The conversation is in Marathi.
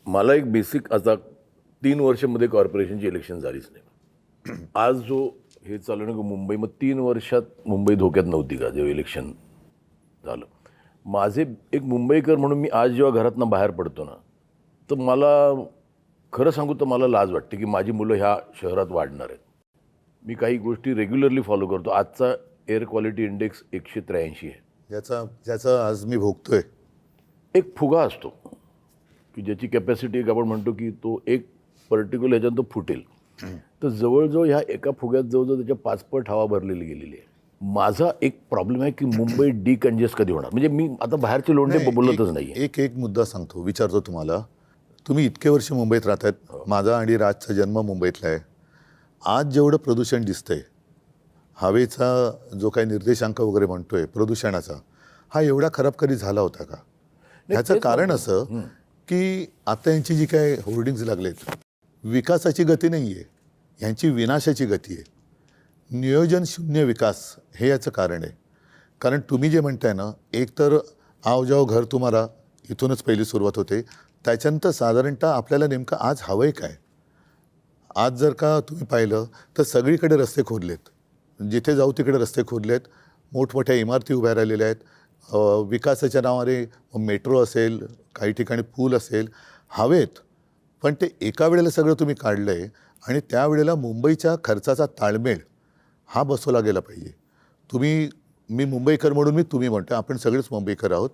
मला एक बेसिक आता 3 वर्षामध्ये कॉर्पोरेशनची इलेक्शन झालीच नाही. आज जो हे चालू ना की मुंबई, मग 3 वर्षात मुंबई धोक्यात नव्हती का जेव्हा इलेक्शन झालं. माझे एक मुंबईकर म्हणून मी आज जेव्हा घरातनं बाहेर पडतो ना, तर मला खरं सांगू तर मला लाज वाटते की माझी मुलं ह्या शहरात वाढणार आहेत. मी काही गोष्टी रेग्युलरली फॉलो करतो. आजचा एअर क्वालिटी इंडेक्स 183 आहे. ज्याचा आज मी भोगतोय. एक फुगा असतो की ज्याची कॅपॅसिटी एक आपण म्हणतो की तो एक पर्टिक्युलर ह्याच्यात तो फुटेल. तर जवळजवळ ह्या एका फुग्यात जवळजवळ त्याच्या 5 पट हवा भरलेली गेलेली आहे. माझा एक प्रॉब्लेम आहे की मुंबई डिकंजेस्ट कधी होणार. म्हणजे मी आता बाहेरचे लोंढे बोलतच नाही. एक मुद्दा सांगतो, विचारतो तुम्हाला. तुम्ही इतके वर्ष मुंबईत राहतायत. माझा आणि राजचा जन्म मुंबईतला आहे. आज जेवढं प्रदूषण दिसतंय, हवेचा जो काही निर्देशांक वगैरे म्हणतोय प्रदूषणाचा, हा एवढा खराब कधी झाला होता का? ह्याचं कारण असं की आता यांची जी काय होर्डिंग्ज लागलेत, विकासाची गती नाही आहे, ह्यांची विनाशाची गती आहे. नियोजन शून्य विकास हे याचं कारण आहे. कारण तुम्ही जे म्हणताय ना, एक तर आओ जाओ घर तुम्हाला इथूनच पहिली सुरुवात होते. त्याच्यानंतर साधारणतः आपल्याला नेमकं आज हवं आहे काय? आज जर का तुम्ही पाहिलं तर सगळीकडे रस्ते खोदलेत, जिथे जाऊ तिकडे रस्ते खोदलेत, मोठमोठ्या इमारती उभ्या राहिलेल्या आहेत. विकासाच्या नावाने मेट्रो असेल, काही ठिकाणी पूल असेल, हवेत. पण ते एका वेळेला सगळं तुम्ही काढलं आहे आणि त्यावेळेला मुंबईच्या खर्चाचा ताळमेळ हा बसवला गेला पाहिजे. मी मुंबईकर म्हणून मी तुम्ही म्हणतो, आपण सगळेच मुंबईकर आहोत.